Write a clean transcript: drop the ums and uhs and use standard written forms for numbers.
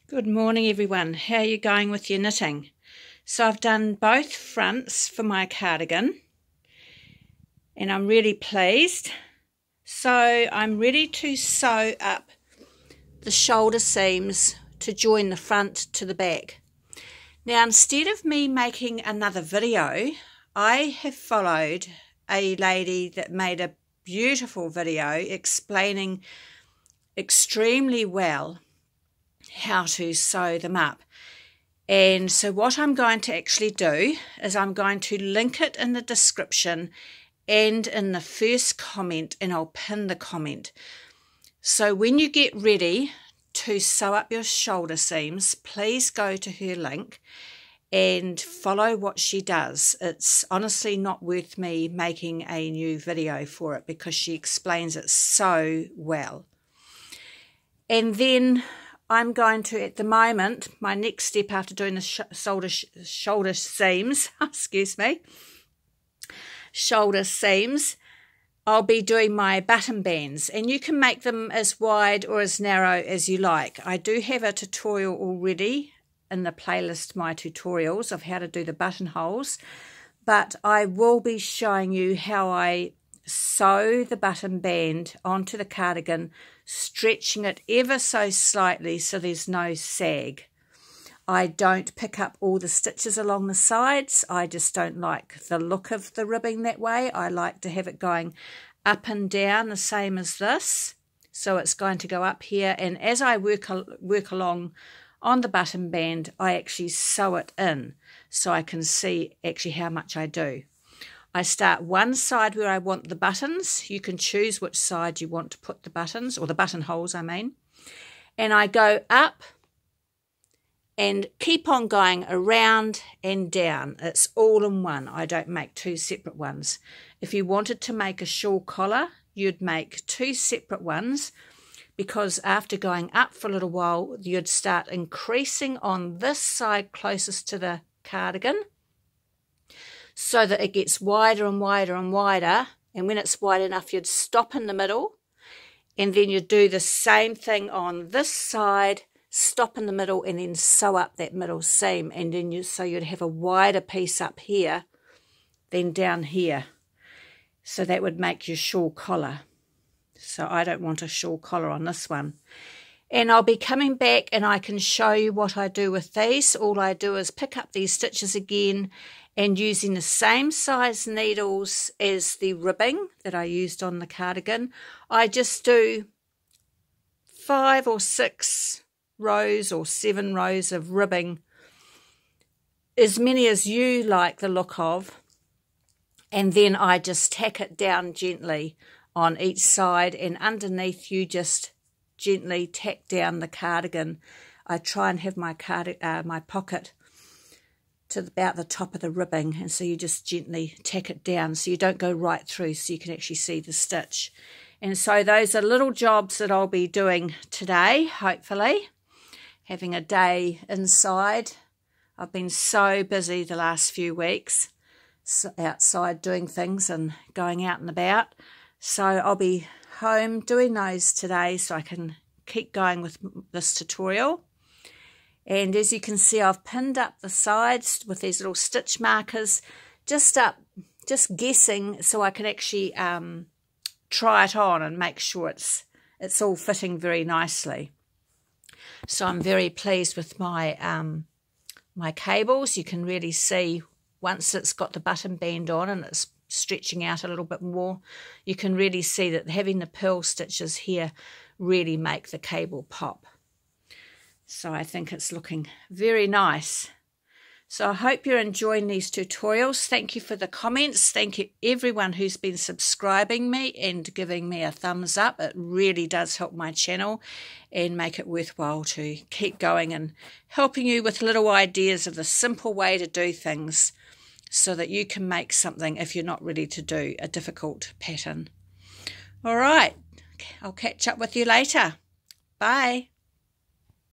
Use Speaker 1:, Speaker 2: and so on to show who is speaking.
Speaker 1: Good morning everyone. How are you going with your knitting? So I've done both fronts for my cardigan and I'm really pleased. So I'm ready to sew up the shoulder seams to join the front to the back. Now instead of me making another video, I have followed a lady that made a beautiful video explaining extremely well how to sew them up. And so what I'm going to actually do is I'm going to link it in the description and in the first comment, and I'll pin the comment. So when you get ready to sew up your shoulder seams, please go to her link and follow what she does. It's honestly not worth me making a new video for it because she explains it so well. And then I'm going to, at the moment, my next step after doing the shoulder seams, shoulder seams, I'll be doing my button bands, and you can make them as wide or as narrow as you like. I do have a tutorial already in the playlist, my tutorials of how to do the buttonholes, but I will be showing you how I sew the button band onto the cardigan, stretching it ever so slightly so there's no sag. I don't pick up all the stitches along the sides. I just don't like the look of the ribbing that way. I like to have it going up and down the same as this. So it's going to go up here, and as I work along on the button band, I actually sew it in so I can see actually how much I do. I start one side where I want the buttons. You can choose which side you want to put the buttons, or the buttonholes I mean. And I go up and keep on going around and down. It's all in one. I don't make two separate ones. If you wanted to make a shawl collar, you'd make two separate ones, because after going up for a little while, you'd start increasing on this side closest to the cardigan, so that it gets wider and wider and wider, and when it's wide enough you'd stop in the middle, and then you'd do the same thing on this side, stop in the middle, and then sew up that middle seam, and then so you'd have a wider piece up here than down here. So that would make your shawl collar. So I don't want a shawl collar on this one. And I'll be coming back and I can show you what I do with these. All I do is pick up these stitches again, and using the same size needles as the ribbing that I used on the cardigan, I just do 5 or 6 rows or 7 rows of ribbing, as many as you like the look of, and then I just tack it down gently on each side, and underneath you just gently tack down the cardigan. I try and have my pocket to about the top of the ribbing, and so you just gently tack it down so you don't go right through, so you can actually see the stitch. And so those are little jobs that I'll be doing today, hopefully. Having a day inside. I've been so busy the last few weeks outside doing things and going out and about. So I'll be home doing those today so I can keep going with this tutorial. And as you can see, I've pinned up the sides with these little stitch markers, just guessing so I can actually try it on and make sure it's all fitting very nicely. So I'm very pleased with my my cables. You can really see once it's got the button band on and it's stretching out a little bit more, you can really see that having the purl stitches here really make the cable pop. So I think it's looking very nice. So I hope you're enjoying these tutorials. Thank you for the comments. Thank you everyone who's been subscribing me and giving me a thumbs up. It really does help my channel and make it worthwhile to keep going and helping you with little ideas of the simple way to do things so that you can make something if you're not ready to do a difficult pattern. All right, I'll catch up with you later. Bye.